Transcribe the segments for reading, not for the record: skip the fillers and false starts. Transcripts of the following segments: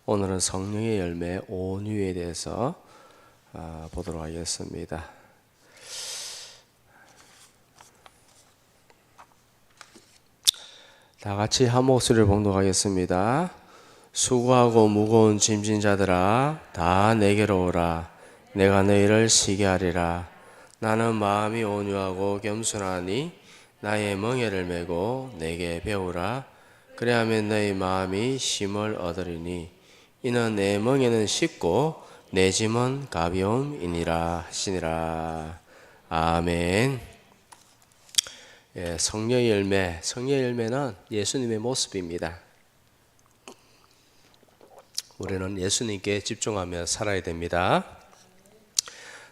오늘은 성령의 열매 온유에 대해서 보도록 하겠습니다. 다 같이 한 목소리를 봉독하겠습니다. 수고하고 무거운 짐진 자들아 다 내게로 오라. 내가 너희를 쉬게 하리라. 나는 마음이 온유하고 겸손하니 나의 멍에를 메고 내게 배우라. 그래야면 너희 마음이 쉼을 얻으리니 이는 내 멍에는 쉽고 내 짐은 가벼움이니라 하시니라. 아멘. 성령의 열매는 예수님의 모습입니다. 우리는 예수님께 집중하며 살아야 됩니다.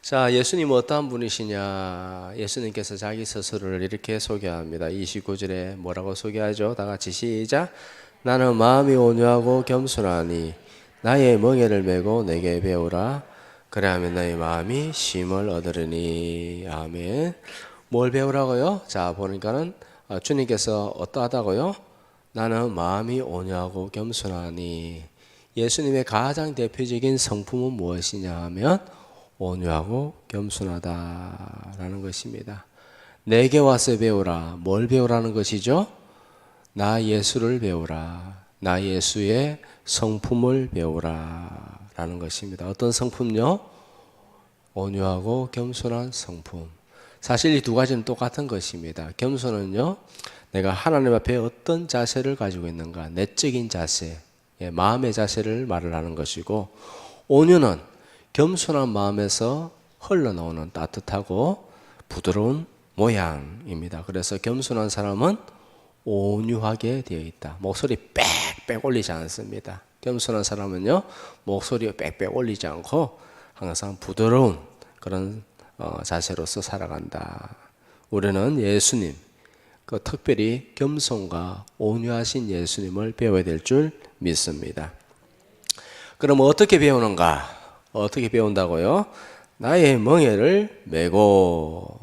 자, 예수님은 어떠한 분이시냐? 예수님께서 자기 스스로를 이렇게 소개합니다. 29절에 뭐라고 소개하죠? 다 같이 시작. 나는 마음이 온유하고 겸손하니 나의 멍에를 메고 내게 배우라. 그래야면 너희 마음이 쉼을 얻으리니. 아멘. 뭘 배우라고요? 자, 보니까는 주님께서 어떠하다고요? 나는 마음이 온유하고 겸손하니. 예수님의 가장 대표적인 성품은 무엇이냐 하면 온유하고 겸손하다라는 것입니다. 내게 와서 배우라. 뭘 배우라는 것이죠? 나 예수를 배우라. 나 예수의 성품을 배우라 라는 것입니다. 어떤 성품요? 온유하고 겸손한 성품. 사실 이 두 가지는 똑같은 것입니다. 겸손은요, 내가 하나님 앞에 어떤 자세를 가지고 있는가, 내적인 자세, 마음의 자세를 말을 하는 것이고, 온유는 겸손한 마음에서 흘러나오는 따뜻하고 부드러운 모양입니다. 그래서 겸손한 사람은 온유하게 되어 있다. 목소리 빽빽 올리지 않습니다. 겸손한 사람은요, 목소리 빽빽 올리지 않고 항상 부드러운 그런 자세로서 살아간다. 우리는 예수님, 특별히 겸손과 온유하신 예수님을 배워야 될 줄 믿습니다. 그럼 어떻게 배우는가? 어떻게 배운다고요? 나의 멍에를 메고,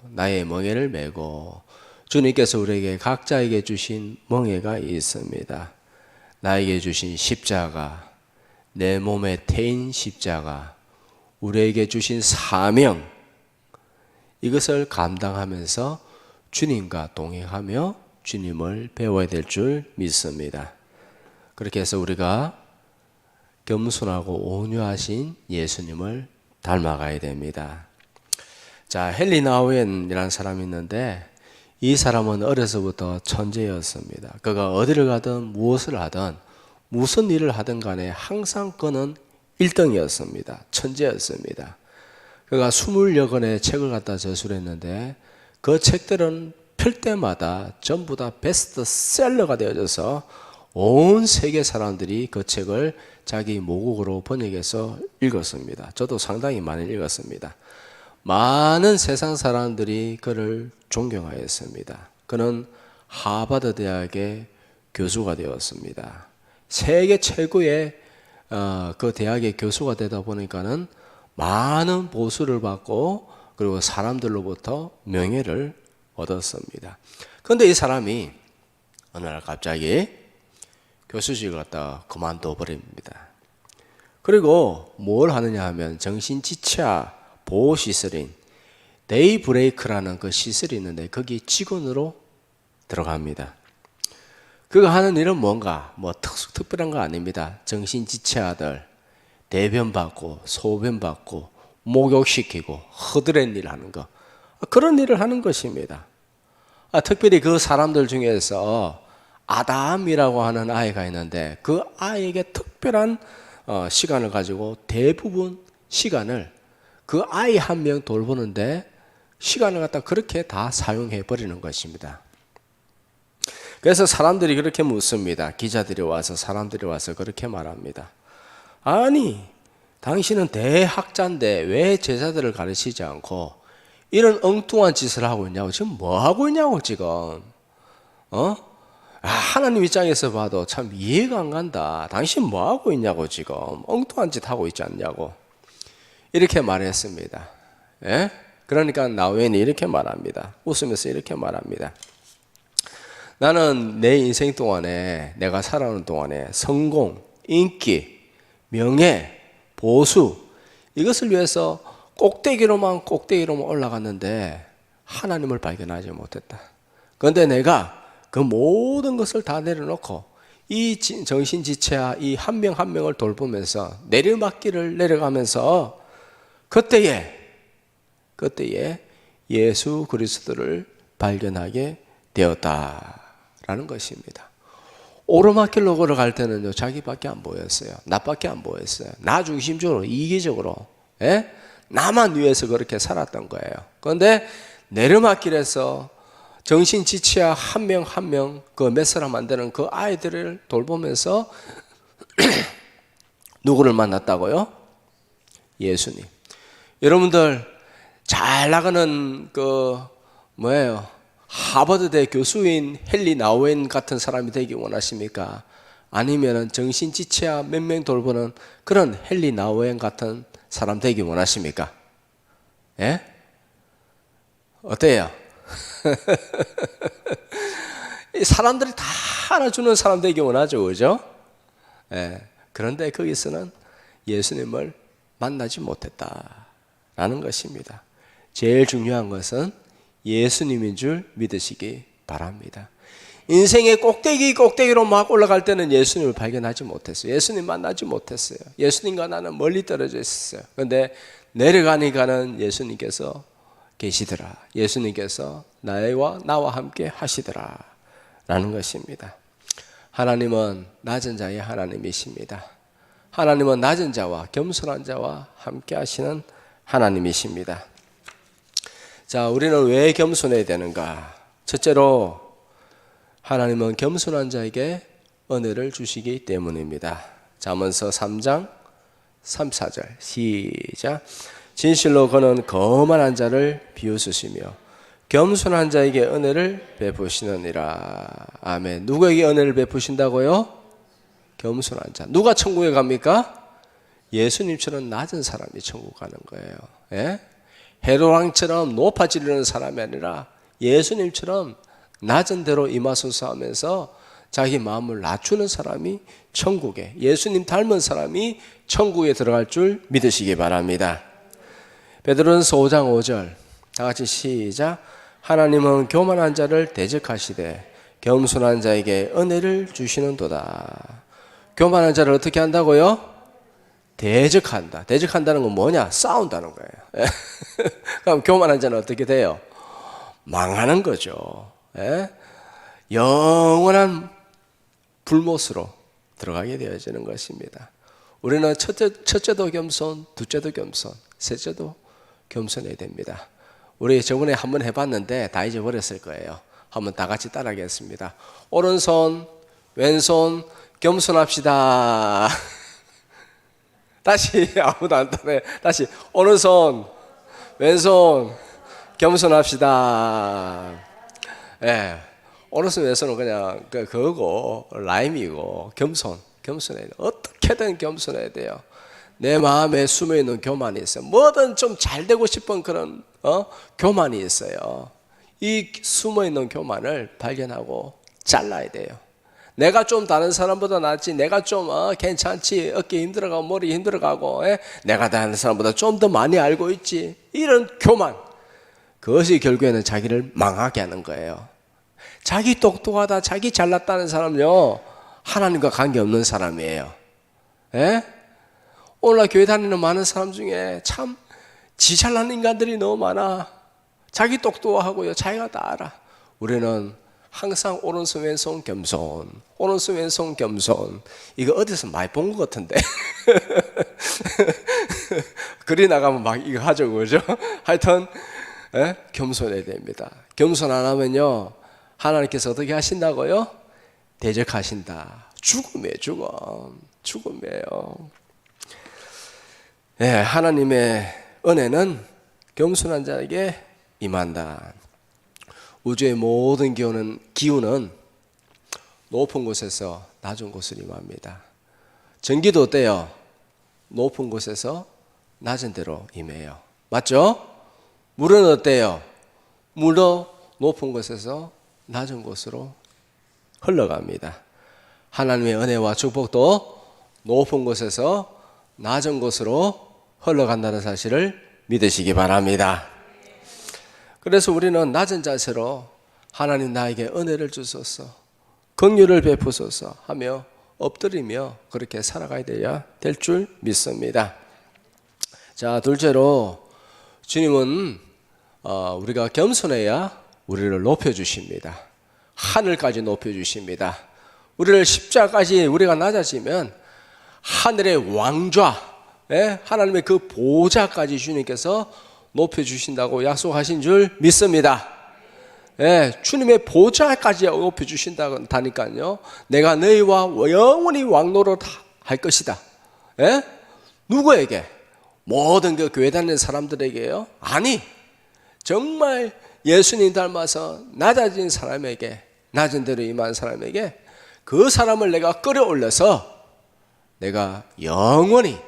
주님께서 우리에게 각자에게 주신 멍에가 있습니다. 나에게 주신 십자가, 내 몸에 태인 십자가, 우리에게 주신 사명, 이것을 감당하면서 주님과 동행하며 주님을 배워야 될 줄 믿습니다. 그렇게 해서 우리가 겸손하고 온유하신 예수님을 닮아가야 됩니다. 자, 헨리 나우엔이라는 사람이 있는데 이 사람은 어려서부터 천재였습니다. 그가 어디를 가든 무엇을 하든 무슨 일을 하든 간에 항상 그는 1등이었습니다. 천재였습니다. 그가 20여 권의 책을 갖다 저술했는데 그 책들은 펼 때마다 전부 다 베스트셀러가 되어져서 온 세계 사람들이 그 책을 자기 모국어로 번역해서 읽었습니다. 저도 상당히 많이 읽었습니다. 많은 세상 사람들이 그를 존경하였습니다. 그는 하버드 대학의 교수가 되었습니다. 세계 최고의 그 대학의 교수가 되다 보니까는 많은 보수를 받고 그리고 사람들로부터 명예를 얻었습니다. 그런데 이 사람이 어느 날 갑자기 교수직을 갖다가 그만둬 버립니다. 그리고 뭘 하느냐 하면 정신지체 보호시설인 데이브레이크라는 그 시설이 있는데 거기 직원으로 들어갑니다. 그가 하는 일은 뭔가 특별한 거 아닙니다. 정신지체아들 대변 받고 소변 받고 목욕시키고 허드렛 일 하는 거, 그런 일을 하는 것입니다. 특별히 그 사람들 중에서 아담이라고 하는 아이가 있는데 그 아이에게 특별한 시간을 가지고 대부분 시간을 그 아이 한 명 돌보는데 시간을 갖다 그렇게 다 사용해 버리는 것입니다. 그래서 사람들이 그렇게 묻습니다. 기자들이 와서 사람들이 와서 그렇게 말합니다. 아니, 당신은 대학자인데 왜 제자들을 가르치지 않고 이런 엉뚱한 짓을 하고 있냐고. 지금 뭐 하고 있냐고 지금. 하나님 입장에서 봐도 참 이해가 안 간다. 당신 뭐 하고 있냐고 지금. 엉뚱한 짓 하고 있지 않냐고. 이렇게 말했습니다. 예? 그러니까 나우엔이 이렇게 말합니다. 웃으면서 이렇게 말합니다. 나는 내 인생 동안에, 내가 살아오는 동안에 성공, 인기, 명예, 보수 이것을 위해서 꼭대기로만 올라갔는데 하나님을 발견하지 못했다. 그런데 내가 그 모든 것을 다 내려놓고 이 정신지체와 이 한 명 한 명을 돌보면서 내리막길을 내려가면서 그때에 예수 그리스도를 발견하게 되었다라는 것입니다. 오르막길로 걸어갈 때는요, 자기밖에 안 보였어요. 나밖에 안 보였어요. 나 중심적으로, 이기적으로, 예? 나만 위해서 그렇게 살았던 거예요. 그런데 내리막길에서 정신지체와 한 명 한 명, 그 몇 사람 안 되는 그 아이들을 돌보면서 누구를 만났다고요? 예수님. 여러분들 잘 나가는 하버드대 교수인 헨리 나우엔 같은 사람이 되기 원하십니까? 아니면 정신지체와 몇 명 돌보는 그런 헨리 나우엔 같은 사람 되기 원하십니까? 예? 어때요? 사람들이 다 알아주는 사람 되기 원하죠, 그죠? 예. 그런데 거기서는 예수님을 만나지 못했다라는 것입니다. 제일 중요한 것은 예수님인 줄 믿으시기 바랍니다. 인생의 꼭대기로 막 올라갈 때는 예수님을 발견하지 못했어요. 예수님 만나지 못했어요. 예수님과 나는 멀리 떨어져 있었어요. 그런데 내려가니까는 예수님께서 계시더라. 예수님께서 나와 함께 하시더라 라는 것입니다. 하나님은 낮은 자의 하나님이십니다. 하나님은 낮은 자와 겸손한 자와 함께 하시는 하나님이십니다. 자, 우리는 왜 겸손해야 되는가? 첫째로 하나님은 겸손한 자에게 은혜를 주시기 때문입니다. 잠언서 3장 3, 4절 시작. 진실로 그는 거만한 자를 비웃으시며 겸손한 자에게 은혜를 베푸시느니라. 아멘. 누구에게 은혜를 베푸신다고요? 겸손한 자. 누가 천국에 갑니까? 예수님처럼 낮은 사람이 천국 가는 거예요. 예? 헤롯왕처럼 높아지려는 사람이 아니라 예수님처럼 낮은 대로 임하소서 하면서 자기 마음을 낮추는 사람이 천국에, 예수님 닮은 사람이 천국에 들어갈 줄 믿으시기 바랍니다. 베드로전서 5장 5절 다 같이 시작. 하나님은 교만한 자를 대적하시되 겸손한 자에게 은혜를 주시는도다. 교만한 자를 어떻게 한다고요? 대적한다. 대적한다는 건 뭐냐? 싸운다는 거예요. 그럼 교만한 자는 어떻게 돼요? 망하는 거죠. 영원한 불못으로 들어가게 되어지는 것입니다. 우리는 첫째도 겸손, 둘째도 겸손, 셋째도 겸손해야 됩니다. 우리 저번에 한번 해봤는데 다 잊어버렸을 거예요. 한번 다 같이 따라하겠습니다. 오른손, 왼손 겸손합시다. 다시 아무도 안 따라해. 다시 오른손, 왼손 겸손합시다. 예, 오른손 왼손은 그냥 그거고 라임이고 겸손해야 돼요. 어떻게든 겸손해야 돼요. 내 마음에 숨어있는 교만이 있어요. 뭐든 좀 잘 되고 싶은 그런 교만이 있어요. 이 숨어있는 교만을 발견하고 잘라야 돼요. 내가 좀 다른 사람보다 낫지, 내가 좀 괜찮지, 어깨 힘들어가고 머리 힘들어가고, 내가 다른 사람보다 좀 더 많이 알고 있지, 이런 교만, 그것이 결국에는 자기를 망하게 하는 거예요. 자기 똑똑하다, 자기 잘났다는 사람은요, 하나님과 관계없는 사람이에요. 오늘날 교회 다니는 많은 사람 중에 참 지 잘난 인간들이 너무 많아. 자기 똑똑하고요, 자기가 다 알아. 우리는 항상 오른손 왼손 겸손, 오른손 왼손 겸손. 이거 어디서 많이 본 것 같은데. 글이 나가면 막 이거 하죠, 그죠? 하여튼 겸손해야 됩니다. 겸손 안 하면요, 하나님께서 어떻게 하신다고요? 대적하신다. 죽음이에요, 죽음이에요. 하나님의 은혜는 겸손한 자에게 임한다. 우주의 모든 기운은 높은 곳에서 낮은 곳을 임합니다. 전기도 어때요? 높은 곳에서 낮은 데로 임해요. 맞죠? 물은 어때요? 물도 높은 곳에서 낮은 곳으로 흘러갑니다. 하나님의 은혜와 축복도 높은 곳에서 낮은 곳으로 흘러간다는 사실을 믿으시기 바랍니다. 그래서 우리는 낮은 자세로 하나님 나에게 은혜를 주소서, 긍휼을 베푸소서 하며 엎드리며 그렇게 살아가야 될 줄 믿습니다. 자, 둘째로 주님은 우리가 겸손해야 우리를 높여주십니다. 하늘까지 높여주십니다. 우리를 십자가까지 우리가 낮아지면 하늘의 왕좌, 하나님의 그 보좌까지 주님께서 높여주신다고 약속하신 줄 믿습니다. 주님의 보좌까지 높여주신다니까요. 내가 너희와 영원히 왕노릇 할 것이다. 누구에게? 모든 그 교회 다니는 사람들에게요? 아니, 정말 예수님 닮아서 낮아진 사람에게, 낮은 대로 임한 사람에게 그 사람을 내가 끌어올려서 내가 영원히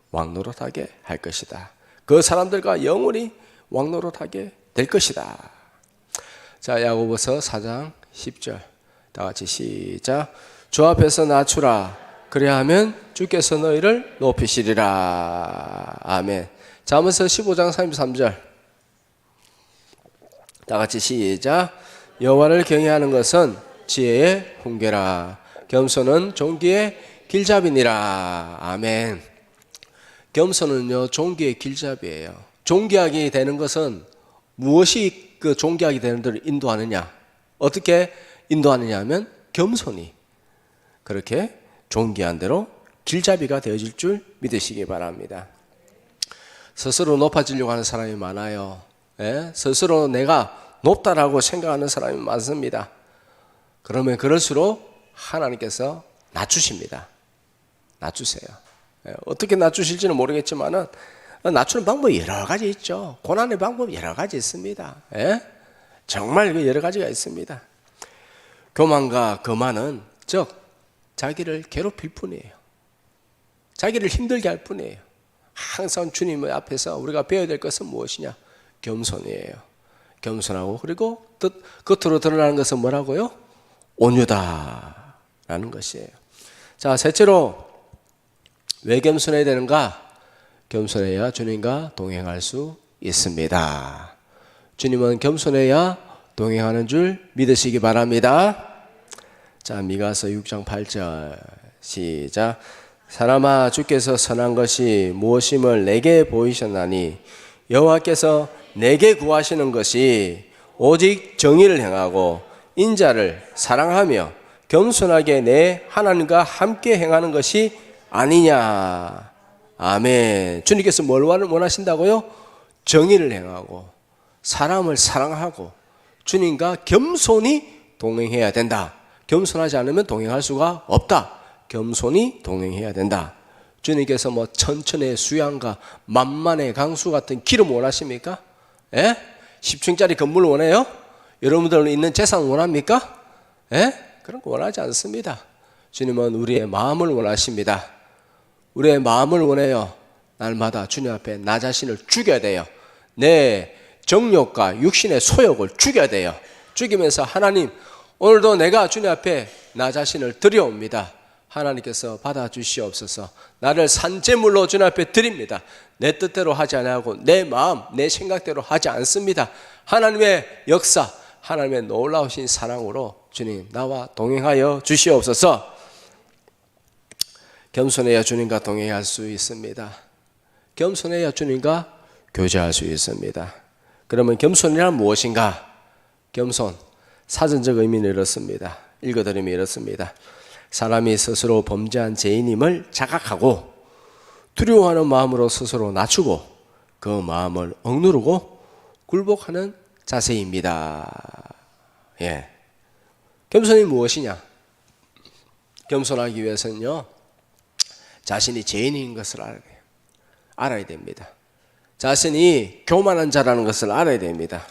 왕노릇하게 할 것이다. 그 사람들과 영원히 왕노릇하게 될 것이다. 자, 야고보서 4장 10절 다 같이 시작. 주 앞에서 낮추라. 그래야 하면 주께서 너희를 높이시리라. 아멘. 잠언서 15장 33절 다 같이 시작. 여호와를 경외하는 것은 지혜의 훈계라. 겸손은 존귀의 길잡이니라. 아멘. 겸손은요, 존귀의 길잡이에요. 존귀하게 되는 것은 무엇이 그 존귀하게 되는 데를 인도하느냐? 어떻게 인도하느냐 하면 겸손이 그렇게 존귀한 대로 길잡이가 되어질 줄 믿으시기 바랍니다. 스스로 높아지려고 하는 사람이 많아요. 스스로 내가 높다라고 생각하는 사람이 많습니다. 그러면 그럴수록 하나님께서 낮추십니다. 낮추세요. 어떻게 낮추실지는 모르겠지만은 낮추는 방법이 여러 가지 있죠. 고난의 방법이 여러 가지 있습니다. 정말 여러 가지가 있습니다. 교만과 거만은 즉 자기를 괴롭힐 뿐이에요. 자기를 힘들게 할 뿐이에요. 항상 주님 앞에서 우리가 배워야 될 것은 무엇이냐? 겸손이에요. 겸손하고 그리고 겉으로 드러나는 것은 뭐라고요? 온유다라는 것이에요. 자, 셋째로 왜 겸손해야 되는가? 겸손해야 주님과 동행할 수 있습니다. 주님은 겸손해야 동행하는 줄 믿으시기 바랍니다. 자, 미가서 6장 8절 시작. 사람아, 주께서 선한 것이 무엇임을 내게 보이셨나니 여호와께서 내게 구하시는 것이 오직 정의를 행하고 인자를 사랑하며 겸손하게 내 하나님과 함께 행하는 것이 아니냐. 아멘. 주님께서 뭘 원하신다고요? 정의를 행하고 사람을 사랑하고 주님과 겸손히 동행해야 된다. 겸손하지 않으면 동행할 수가 없다. 겸손히 동행해야 된다. 주님께서 뭐 천천의 수양과 만만의 강수 같은 기름 원하십니까? 10층짜리 건물 원해요? 여러분들 있는 재산 원합니까? 그런 거 원하지 않습니다. 주님은 우리의 마음을 원하십니다. 우리의 마음을 원해요. 날마다 주님 앞에 나 자신을 죽여야 돼요. 내 정욕과 육신의 소욕을 죽여야 돼요. 죽이면서 하나님, 오늘도 내가 주님 앞에 나 자신을 드려옵니다. 하나님께서 받아주시옵소서. 나를 산제물로 주님 앞에 드립니다. 내 뜻대로 하지 아니하고 내 마음, 내 생각대로 하지 않습니다. 하나님의 역사, 하나님의 놀라우신 사랑으로 주님 나와 동행하여 주시옵소서. 겸손해야 주님과 동행할 수 있습니다. 겸손해야 주님과 교제할 수 있습니다. 그러면 겸손이란 무엇인가? 겸손, 사전적 의미는 이렇습니다. 읽어드리면 이렇습니다. 사람이 스스로 범죄한 죄인임을 자각하고 두려워하는 마음으로 스스로 낮추고 그 마음을 억누르고 굴복하는 자세입니다. 겸손이 무엇이냐? 겸손하기 위해서는요, 자신이 죄인인 것을 알아야 됩니다. 자신이 교만한 자라는 것을 알아야 됩니다.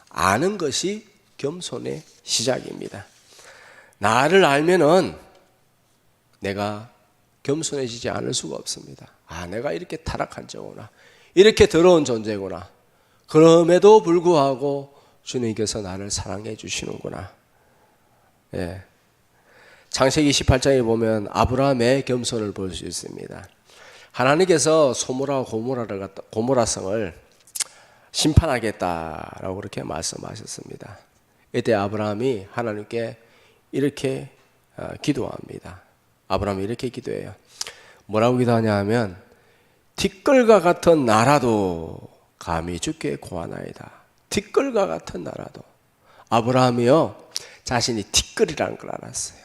아는 것이 겸손의 시작입니다. 나를 알면은 내가 겸손해지지 않을 수가 없습니다. 내가 이렇게 타락한 자구나, 이렇게 더러운 존재구나. 그럼에도 불구하고 주님께서 나를 사랑해 주시는구나. 창세기 18장에 보면 아브라함의 겸손을 볼 수 있습니다. 하나님께서 소모라와 고모라성을 심판하겠다라고 그렇게 말씀하셨습니다. 이때 아브라함이 하나님께 이렇게 기도합니다. 아브라함이 이렇게 기도해요. 뭐라고 기도하냐 하면 티끌과 같은 나라도 감히 주께 구하나이다. 티끌과 같은 나라도. 아브라함이요 자신이 티끌이라는 걸 알았어요.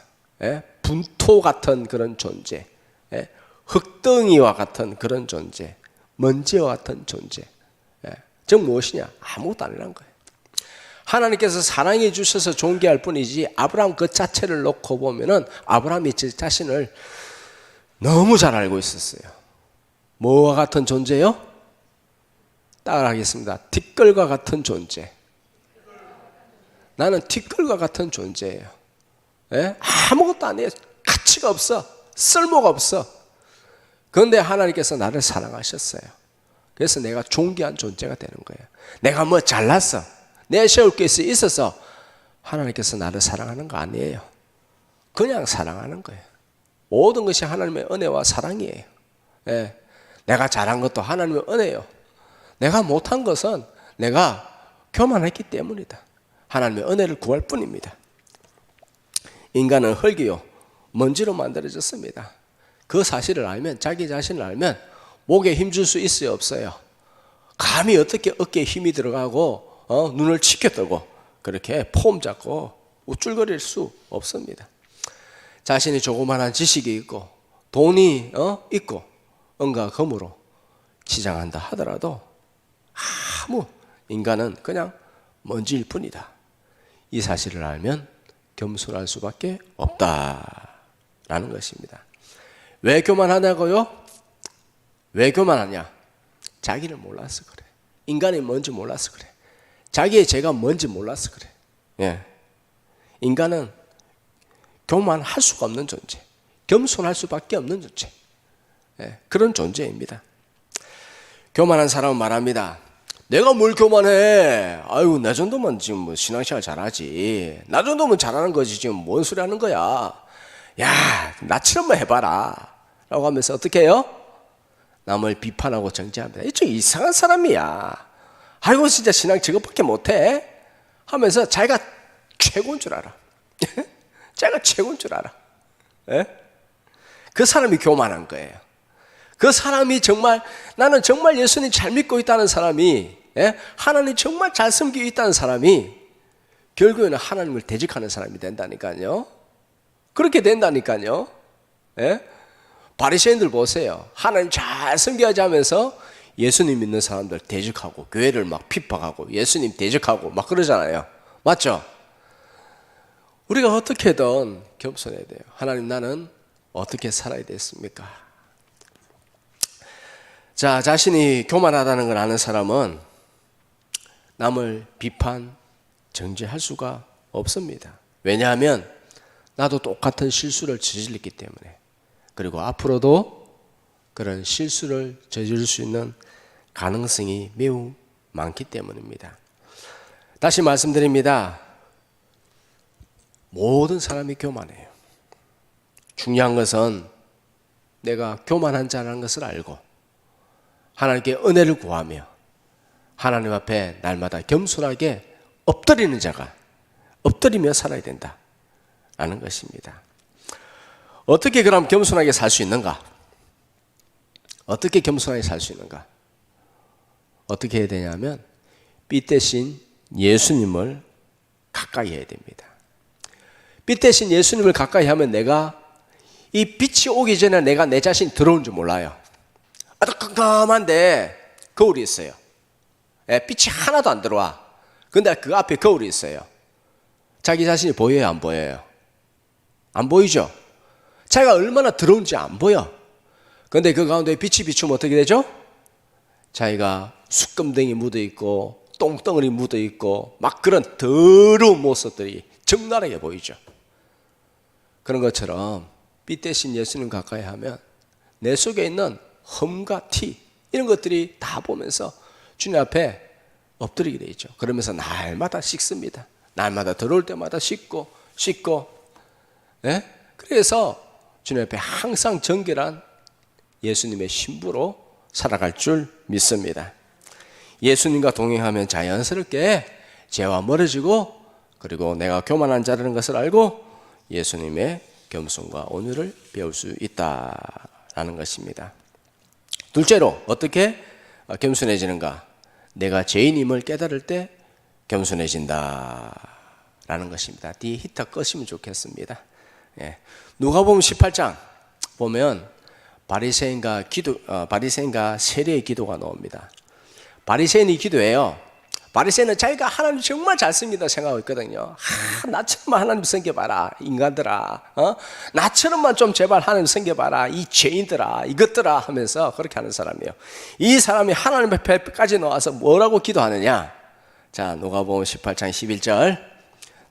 분토 같은 그런 존재, 흙덩이와 같은 그런 존재, 먼지와 같은 존재. 즉 무엇이냐? 아무것도 아니란 거예요. 하나님께서 사랑해 주셔서 존귀할 뿐이지 아브라함 그 자체를 놓고 보면은 아브라함이 제 자신을 너무 잘 알고 있었어요. 뭐와 같은 존재요? 따라하겠습니다. 티끌과 같은 존재. 나는 티끌과 같은 존재예요. 아무것도 아니에요. 가치가 없어. 쓸모가 없어. 그런데 하나님께서 나를 사랑하셨어요. 그래서 내가 존귀한 존재가 되는 거예요. 내가 뭐 잘났어, 내 세울 게 있어서 하나님께서 나를 사랑하는 거 아니에요. 그냥 사랑하는 거예요. 모든 것이 하나님의 은혜와 사랑이에요. 내가 잘한 것도 하나님의 은혜예요. 내가 못한 것은 내가 교만했기 때문이다. 하나님의 은혜를 구할 뿐입니다. 인간은 흙이요 먼지로 만들어졌습니다. 그 사실을 알면, 자기 자신을 알면 목에 힘줄 수 있어요, 없어요? 감히 어떻게 어깨에 힘이 들어가고 눈을 치켜뜨고 그렇게 폼 잡고 우쭐거릴 수 없습니다. 자신이 조그만한 지식이 있고 돈이 있고 은과 금으로 치장한다 하더라도 아무 인간은 그냥 먼지일 뿐이다. 이 사실을 알면 겸손할 수밖에 없다라는 것입니다. 왜 교만하냐고요? 왜 교만하냐? 자기를 몰라서 그래. 인간이 뭔지 몰라서 그래. 자기의 죄가 뭔지 몰라서 그래. 인간은 교만할 수가 없는 존재, 겸손할 수밖에 없는 존재, 그런 존재입니다. 교만한 사람은 말합니다. 내가 뭘 교만해? 아유, 나 정도면 지금 뭐 신앙생활 잘하지. 나 정도면 잘하는 거지. 지금 뭔 소리 하는 거야? 야, 나처럼만 해봐라. 라고 하면서 어떻게 해요? 남을 비판하고 정죄합니다. 이쪽 이상한 사람이야. 아이고, 진짜 신앙 저것밖에 못해? 하면서 자기가 최고인 줄 알아. 자기가 최고인 줄 알아. 그 사람이 교만한 거예요. 그 사람이 정말, 나는 정말 예수님 잘 믿고 있다는 사람이, 하나님 정말 잘 섬기고 있다는 사람이 결국에는 하나님을 대적하는 사람이 된다니까요. 그렇게 된다니까요. 바리새인들 보세요. 하나님 잘 섬겨야지 예수님 믿는 사람들 대적하고 교회를 막 핍박하고 예수님 대적하고 막 그러잖아요. 맞죠? 우리가 어떻게든 겸손해야 돼요. 하나님, 나는 어떻게 살아야 됐습니까? 자, 자신이 교만하다는 걸 아는 사람은 남을 비판, 정죄할 수가 없습니다. 왜냐하면 나도 똑같은 실수를 저질렀기 때문에, 그리고 앞으로도 그런 실수를 저지를 수 있는 가능성이 매우 많기 때문입니다. 다시 말씀드립니다. 모든 사람이 교만해요. 중요한 것은 내가 교만한 자라는 것을 알고 하나님께 은혜를 구하며 하나님 앞에 날마다 겸손하게 엎드리는 자가 엎드리며 살아야 된다라는 것입니다. 어떻게 그럼 겸손하게 살 수 있는가? 어떻게 겸손하게 살 수 있는가? 어떻게 해야 되냐면 빛 대신 예수님을 가까이 해야 됩니다. 빛 대신 예수님을 가까이 하면 내가 이 빛이 오기 전에 내가 내 자신이 들어온 줄 몰라요. 아주 깜깜한데 거울이 있어요. 빛이 하나도 안 들어와. 근데 그 앞에 거울이 있어요. 자기 자신이 보여요, 안 보여요? 안 보이죠? 자기가 얼마나 더러운지 안 보여. 근데 그 가운데 빛이 비추면 어떻게 되죠? 자기가 숯금덩이 묻어있고 똥덩어리 묻어있고 막 그런 더러운 모습들이 적나라하게 보이죠. 그런 것처럼 빛 대신 예수님 가까이 하면 내 속에 있는 흠과 티 이런 것들이 다 보면서 주님 앞에 엎드리게 되죠. 그러면서 날마다 씻습니다. 날마다 들어올 때마다 씻고 그래서 주님 앞에 항상 정결한 예수님의 신부로 살아갈 줄 믿습니다. 예수님과 동행하면 자연스럽게 죄와 멀어지고, 그리고 내가 교만한 자라는 것을 알고 예수님의 겸손과 온유를 배울 수 있다라는 것입니다. 둘째로 어떻게 겸손해지는가? 내가 죄인임을 깨달을 때 겸손해진다라는 것입니다. 뒤에 히터 끄시면 좋겠습니다. 예. 누가복음 18장 보면 바리새인과 세리의 기도가 나옵니다. 바리새인이 기도해요. 바리새인은 자기가 하나님 정말 잘 씁니다 생각하고 있거든요. 나처럼만 하나님 섬겨봐라 인간들아, 나처럼만 좀 제발 하나님 섬겨봐라 이 죄인들아, 이것들아 하면서 그렇게 하는 사람이에요. 이 사람이 하나님 앞에까지 나와서 뭐라고 기도하느냐? 자, 누가복음 18장 11절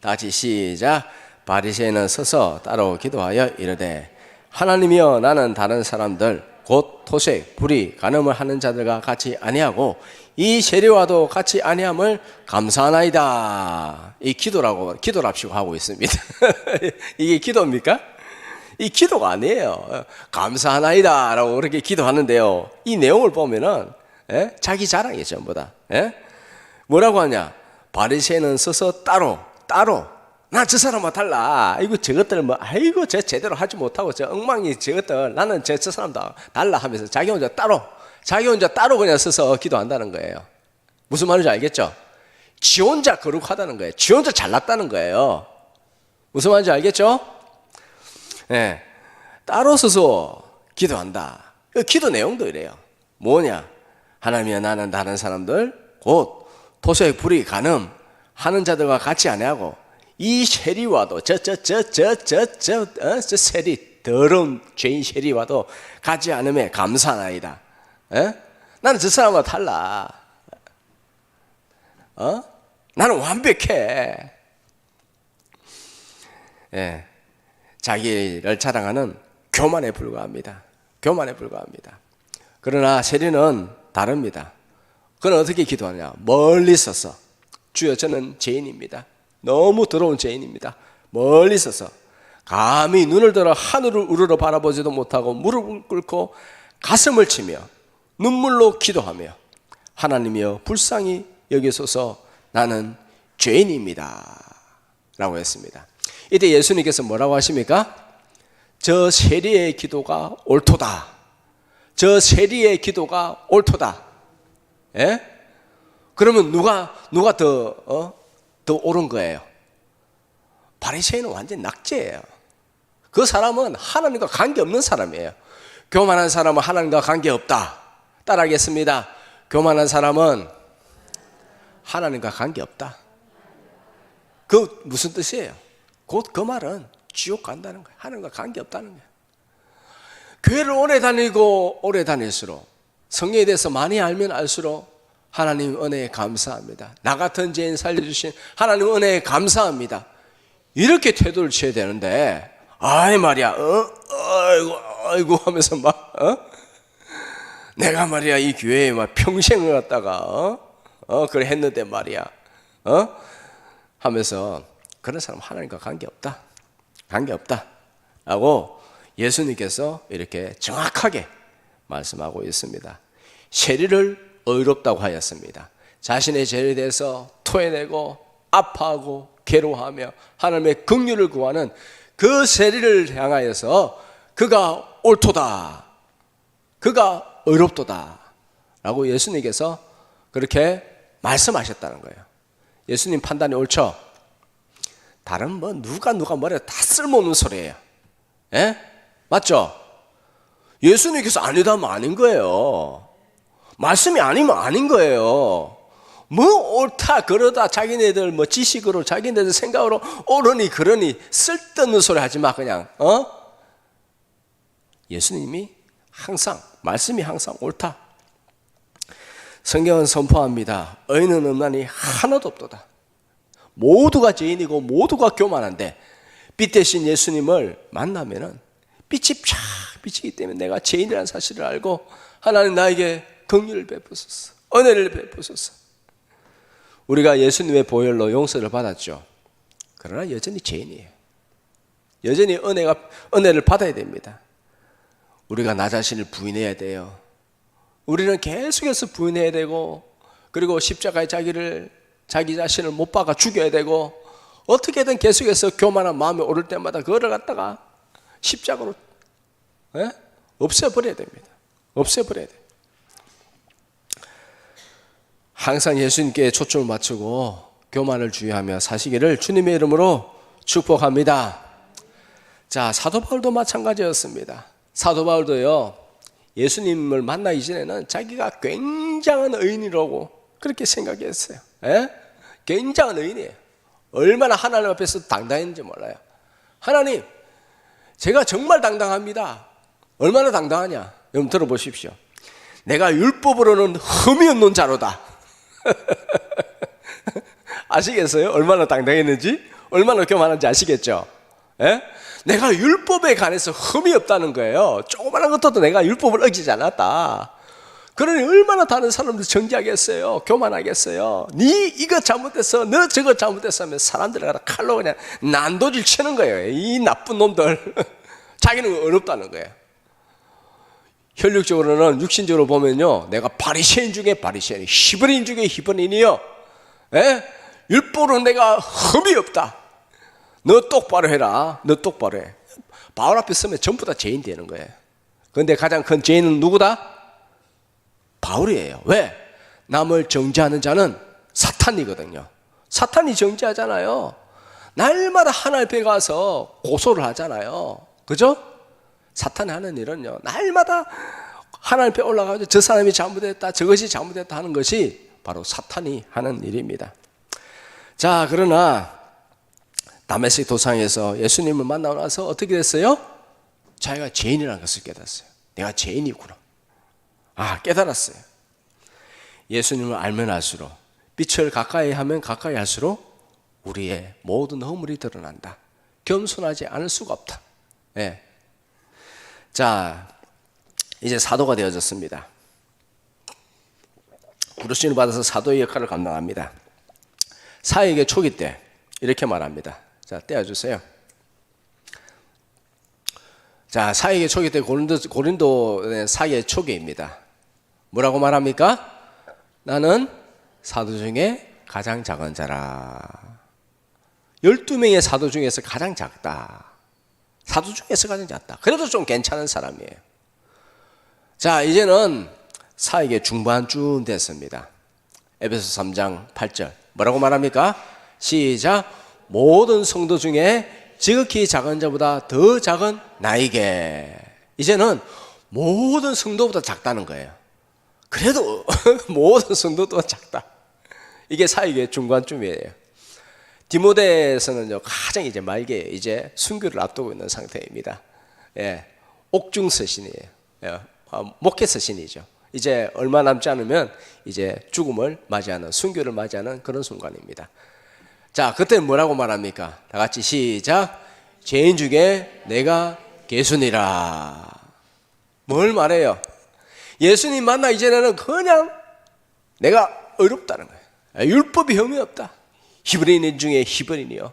다 같이 시작. 바리새인은 서서 따로 기도하여 이르되, 하나님이여, 나는 다른 사람들 곧 토색, 불의, 간음을 하는 자들과 같이 아니하고 이 세리와도 같이 아니함을 감사하나이다. 이 기도랍시고 하고 있습니다. 이게 기도입니까? 이 기도가 아니에요. 감사하나이다 라고 그렇게 기도하는데요, 이 내용을 보면은 자기 자랑이에요 전부 다. 뭐라고 하냐? 바리새인은 서서 따로 나 저 사람과 달라. 이거 저것들 아이고 저 제대로 하지 못하고 저 엉망이 저것들 나는 저 사람도 달라 하면서 자기 혼자 따로 그냥 서서 기도한다는 거예요. 무슨 말인지 알겠죠? 지 혼자 거룩하다는 거예요. 지 혼자 잘났다는 거예요. 무슨 말인지 알겠죠? 네. 따로 서서 기도한다. 기도 내용도 이래요. 뭐냐? 하나님이여, 나는 다른 사람들 곧 토색, 불의, 간음 하는 자들과 같이 아니하고 이 세리와도 저 세리 더러운 죄인 세리와도 같이 않음에 감사하나이다. 나는 저 사람과 달라. 나는 완벽해. 자기를 자랑하는 교만에 불과합니다. 그러나 세리는 다릅니다. 그는 어떻게 기도하냐? 멀리 서서, 주여 저는 죄인입니다. 너무 더러운 죄인입니다. 멀리 서서 감히 눈을 들어 하늘을 우러러 바라보지도 못하고 무릎을 꿇고 가슴을 치며 눈물로 기도하며, 하나님이여 불쌍히 여기소서, 나는 죄인입니다 라고 했습니다. 이때 예수님께서 뭐라고 하십니까? 저 세리의 기도가 옳도다. 저 세리의 기도가 옳도다. 그러면 누가 더 옳은 거예요? 바리새인은 완전 낙제예요. 그 사람은 하나님과 관계없는 사람이에요. 교만한 사람은 하나님과 관계없다. 따라하겠습니다. 교만한 사람은 하나님과 관계없다. 그 무슨 뜻이에요? 곧 그 말은 지옥 간다는 거예요. 하나님과 관계없다는 거예요. 교회를 오래 다닐수록, 성경에 대해서 많이 알면 알수록 하나님 은혜에 감사합니다. 나 같은 죄인 살려주신 하나님 은혜에 감사합니다. 이렇게 태도를 취해야 되는데, 아이 말이야, 아이고 하면서 내가 말이야 이 교회에 평생을 갖다가 그래 했는데 말이야, 하면서 그런 사람 하나님과 관계없다 라고 예수님께서 이렇게 정확하게 말씀하고 있습니다. 세리를 의롭다고 하였습니다. 자신의 죄에 대해서 토해내고 아파하고 괴로워하며 하나님의 긍휼을 구하는 그 세리를 향하여서 그가 옳도다, 그가 의롭도다 라고 예수님께서 그렇게 말씀하셨다는 거예요. 예수님 판단이 옳죠? 다른 누가 뭐래 다 쓸모없는 소리예요. 맞죠? 예수님께서 아니다 하면 아닌 거예요. 말씀이 아니면 아닌 거예요. 옳다 그러다 자기네들 지식으로 자기네들 생각으로 옳으니 그러니 쓸데없는 소리 하지 마. 그냥 예수님이 항상, 말씀이 항상 옳다. 성경은 선포합니다. 의인은 없나니 하나도 없도다. 모두가 죄인이고 모두가 교만한데 빛 대신 예수님을 만나면은 빛이 쫙 비치기 때문에 내가 죄인이라는 사실을 알고 하나님 나에게 긍휼을 베푸소서, 은혜를 베푸소서. 우리가 예수님의 보혈로 용서를 받았죠. 그러나 여전히 죄인이에요. 여전히 은혜를 받아야 됩니다. 우리가 나 자신을 부인해야 돼요. 우리는 계속해서 부인해야 되고, 그리고 십자가에 자기 자신을 못 박아 죽여야 되고, 어떻게든 계속해서 교만한 마음이 오를 때마다 그거를 갖다가 십자가로 없애버려야 됩니다. 없애버려야 돼요. 항상 예수님께 초점을 맞추고 교만을 주의하며 사시기를 주님의 이름으로 축복합니다. 자, 사도 바울도 마찬가지였습니다. 사도 바울도요, 예수님을 만나기 전에는 자기가 굉장한 의인이라고 그렇게 생각했어요. 굉장한 의인이에요. 얼마나 하나님 앞에서 당당했는지 몰라요. 하나님, 제가 정말 당당합니다. 얼마나 당당하냐? 여러분 들어보십시오. 내가 율법으로는 흠이 없는 자로다. 아시겠어요? 얼마나 당당했는지? 얼마나 교만한지 아시겠죠? 내가 율법에 관해서 흠이 없다는 거예요. 조그마한 것도 내가 율법을 어기지 않았다. 그러니 얼마나 다른 사람들 정지하겠어요? 교만하겠어요? 네 이거 잘못했어, 너 저거 잘못했어 하면 사람들을 갖다 칼로 그냥 난도질 치는 거예요. 이 나쁜 놈들. 자기는 어렵다는 거예요. 혈육적으로는, 육신적으로 보면요, 내가 바리새인 중에 바리새인, 히브리인 중에 히브리인이요, 율법으로 내가 흠이 없다. 너 똑바로 해라. 너 똑바로 해. 바울 앞에 서면 전부 다 죄인 되는 거예요. 그런데 가장 큰 죄인은 누구다? 바울이에요. 왜? 남을 정죄하는 자는 사탄이거든요. 사탄이 정죄하잖아요. 날마다 하나님 앞에 가서 고소를 하잖아요. 그죠? 사탄이 하는 일은요, 날마다 하나님 앞에 올라가서 저 사람이 잘못했다, 저것이 잘못했다 하는 것이 바로 사탄이 하는 일입니다. 자, 그러나 다메섹 도상에서 예수님을 만나고 나서 어떻게 됐어요? 자기가 죄인이라는 것을 깨달았어요. 내가 죄인이구나. 깨달았어요. 예수님을 알면 알수록, 빛을 가까이 하면 가까이 할수록 우리의 모든 허물이 드러난다. 겸손하지 않을 수가 없다. 자, 이제 사도가 되어졌습니다. 부르심을 받아서 사도의 역할을 감당합니다. 사역의 초기 때 이렇게 말합니다. 자, 떼어주세요. 자, 사역의 초기 때 고린도 사역의 초기입니다. 뭐라고 말합니까? 나는 사도 중에 가장 작은 자라. 12명의 사도 중에서 가장 작다. 사도 중에서 가장 작다. 그래도 좀 괜찮은 사람이에요. 자, 이제는 사역의 중반쯤 됐습니다. 에베소 3장 8절 뭐라고 말합니까? 시작. 모든 성도 중에 지극히 작은 자보다 더 작은 나에게. 이제는 모든 성도보다 작다는 거예요. 그래도 모든 성도도 작다. 이게 사역의 중간쯤이에요. 디모데에서는요, 가장 이제 말기에 이제 순교를 앞두고 있는 상태입니다. 옥중 서신이에요. 목회 서신이죠. 이제 얼마 남지 않으면 이제 죽음을 맞이하는, 순교를 맞이하는 그런 순간입니다. 자, 그때는 뭐라고 말합니까? 다 같이 시작. 죄인 중에 내가 개순이라. 뭘 말해요? 예수님 만나 이전에는 그냥 내가 어렵다는 거예요. 율법이 흠이 없다. 히브리인 중에 히브리인이요,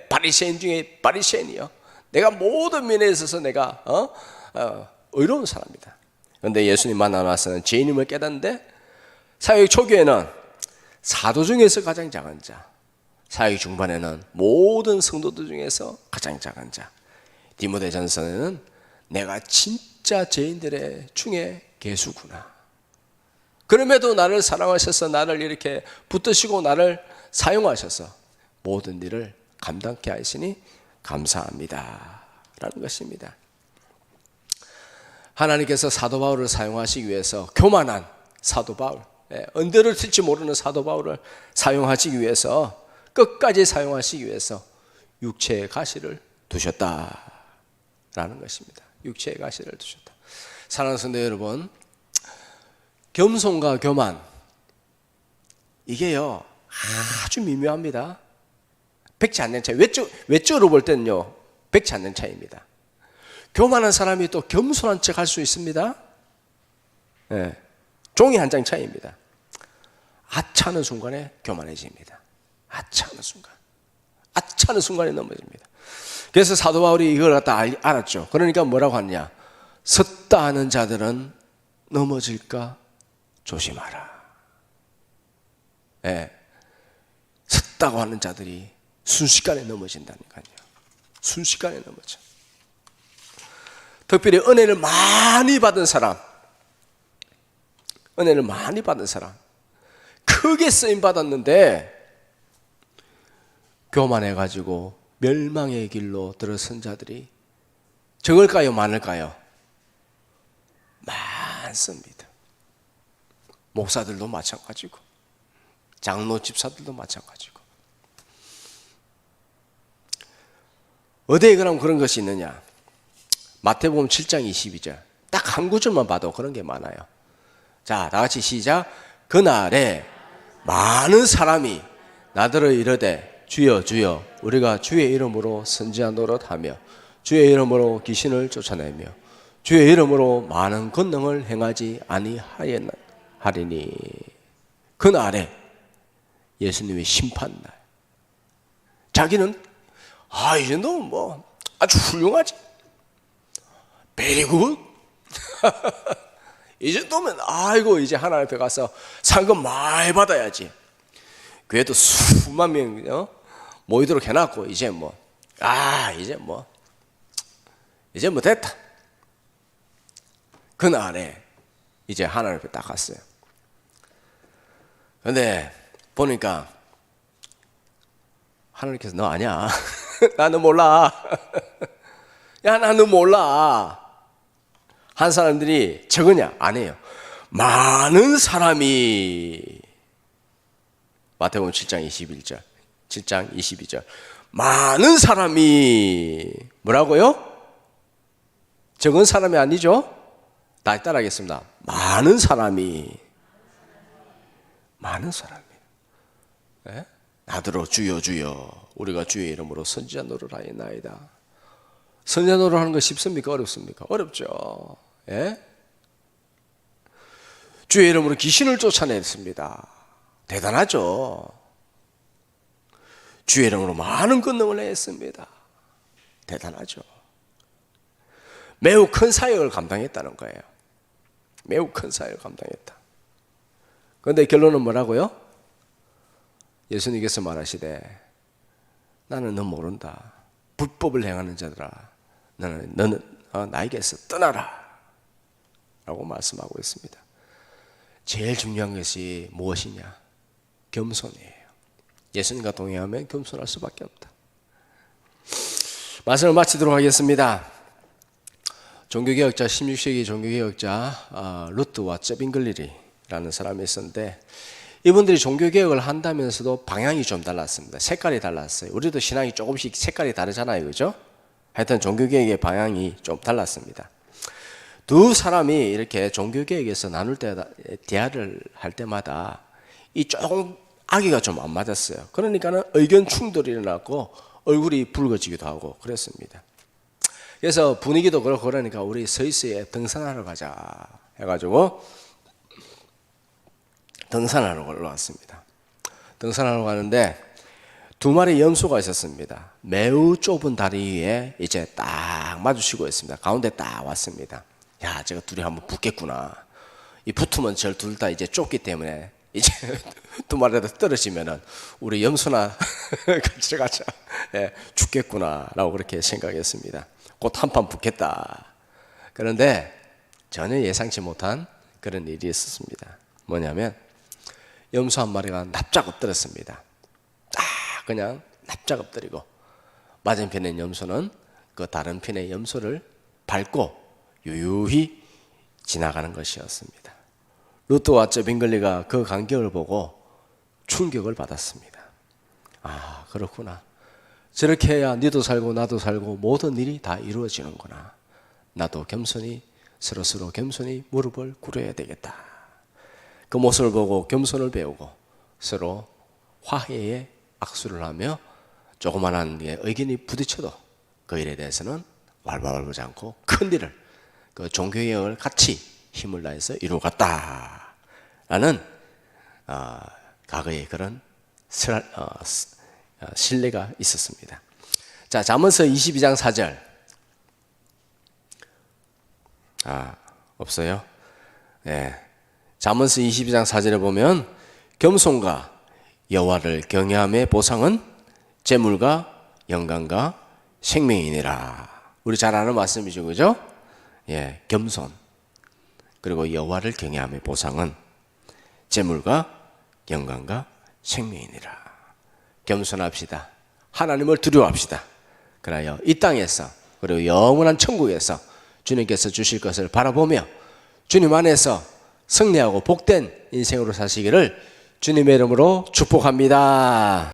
바리새인 중에 바리새인이요. 내가 모든 면에 있어서 내가 의로운 사람이다. 그런데 예수님 만나서는 죄인임을 깨닫는데, 사역 초기에는 사도 중에서 가장 작은 자, 사역 중반에는 모든 성도들 중에서 가장 작은 자, 디모데전서는 내가 진짜 죄인들의 중에 개수구나. 그럼에도 나를 사랑하셔서 나를 이렇게 붙드시고 나를 사용하셔서 모든 일을 감당케 하시니 감사합니다 라는 것입니다. 하나님께서 사도 바울을 사용하시기 위해서 교만한 사도 바울, 언제를 쓸지 모르는 사도 바울을 사용하시기 위해서, 끝까지 사용하시기 위해서 육체의 가시를 두셨다라는 것입니다. 육체의 가시를 두셨다. 사랑하는 성도 여러분, 겸손과 교만, 이게요 아주 미묘합니다. 백치 않는 차이. 외적으로 볼 때는요 백치 않는 차이입니다. 교만한 사람이 또 겸손한 척 할 수 있습니다. 종이 한 장 차이입니다. 아차하는 순간에 교만해집니다. 아차하는 순간, 아차하는 순간에 넘어집니다. 그래서 사도 바울이 이걸 갖다 알았죠. 그러니까 뭐라고 하느냐, 섰다 하는 자들은 넘어질까 조심하라. 예, 섰다고 하는 자들이 순식간에 넘어진다니까요. 순식간에 넘어져. 특별히 은혜를 많이 받은 사람, 은혜를 많이 받은 사람, 크게 쓰임 받았는데 교만해가지고 멸망의 길로 들어선 자들이 적을까요, 많을까요? 많습니다. 목사들도 마찬가지고 장로 집사들도 마찬가지고. 어디에 그럼 그런 것이 있느냐? 마태복음 7장 22절 딱 한 구절만 봐도 그런 게 많아요. 자, 다 같이 시작. 그날에 많은 사람이 나더러 이르되 주여 주여 우리가 주의 이름으로 선지자 노릇하며 주의 이름으로 귀신을 쫓아내며 주의 이름으로 많은 권능을 행하지 아니하리니. 그날에 예수님의 심판날. 자기는 이 정도면 뭐 아주 훌륭하지, 베리굿. 이 정도면 아이고 이제 하나님 앞에 가서 상금 많이 받아야지. 교회도 수만 명 모이도록 해놨고 이제 뭐 이제 뭐 됐다. 그날에 이제 하나님 앞에 딱 갔어요. 근데 보니까 하나님께서 너 아니야. 나는 몰라. 야, 나는 몰라. 한 사람들이 적으냐? 아니에요. 많은 사람이 마태복음 7장 21절 7장 22절 많은 사람이 뭐라고요? 적은 사람이 아니죠? 다 따라하겠습니다. 많은 사람이 예? 나더러 주여 주여 우리가 주의 이름으로 선지자 노릇하였나이다. 선지자 노릇하는 거 쉽습니까? 어렵습니까? 어렵죠. 예? 주의 이름으로 귀신을 쫓아냈습니다. 대단하죠. 주의 이름으로 많은 권능을 했습니다. 대단하죠. 매우 큰 사역을 감당했다는 거예요. 매우 큰 사역을 감당했다. 그런데 결론은 뭐라고요? 예수님께서 말하시되 나는 너 모른다. 불법을 행하는 자들아, 너는 나에게서 떠나라 라고 말씀하고 있습니다. 제일 중요한 것이 무엇이냐? 겸손이에요. 예수님과 동행하면 겸손할 수밖에 없다. 말씀을 마치도록 하겠습니다. 종교개혁자, 16세기 종교개혁자 루트와 쩌빙글리라는 사람이 있었는데 이분들이 종교개혁을 한다면서도 방향이 좀 달랐습니다. 색깔이 달랐어요. 우리도 신앙이 조금씩 색깔이 다르잖아요. 그죠? 하여튼 종교개혁의 방향이 좀 달랐습니다. 두 사람이 이렇게 종교개혁에서 나눌 때 대화를 할 때마다 이 조금 아기가 좀 안 맞았어요. 그러니까는 의견 충돌이 일어났고 얼굴이 붉어지기도 하고 그랬습니다. 그래서 분위기도 그렇고 그러니까 우리 스위스에 등산하러 가자 해가지고 등산하러 올라왔습니다. 등산하러 가는데 두 마리 염소가 있었습니다. 매우 좁은 다리 위에 이제 딱 마주치고 있습니다. 가운데 딱 왔습니다. 야, 제가 둘이 한번 붙겠구나. 이 붙으면 저 둘 다 이제 좁기 때문에 이제 두 마리라도 떨어지면은 우리 염소나 같이 가자. 예, 죽겠구나라고 그렇게 생각했습니다. 곧 한판 붙겠다. 그런데 전혀 예상치 못한 그런 일이 있었습니다. 뭐냐면 염소 한 마리가 납작 엎드렸습니다. 딱 그냥 납작 엎드리고 맞은편의 염소는 그 다른 편의 염소를 밟고 유유히 지나가는 것이었습니다. 루트와 쩌빙글리가 그 광경을 보고 충격을 받았습니다. 아, 그렇구나. 저렇게 해야 너도 살고 나도 살고 모든 일이 다 이루어지는구나. 나도 겸손히 서로서로 겸손히 무릎을 꿇어야 되겠다. 그 모습을 보고 겸손을 배우고 서로 화해의 악수를 하며 조그만한 의견이 부딪혀도 그 일에 대해서는 왈가왈부하지 않고 큰 일을 그 종교개혁을 같이 힘을 다해서 이루어갔다라는 과거의 그런 신뢰가 있었습니다. 자, 잠언서 22장 4절 없어요? 예. 잠언서 22장 4절에 보면 겸손과 여호와를 경외함의 보상은 재물과 영광과 생명이니라. 우리 잘 아는 말씀이죠, 그죠? 예, 겸손 그리고 여호와를 경외함의 보상은 재물과 영광과 생명이니라. 겸손합시다. 하나님을 두려워합시다. 그래야 이 땅에서 그리고 영원한 천국에서 주님께서 주실 것을 바라보며 주님 안에서 승리하고 복된 인생으로 사시기를 주님의 이름으로 축복합니다.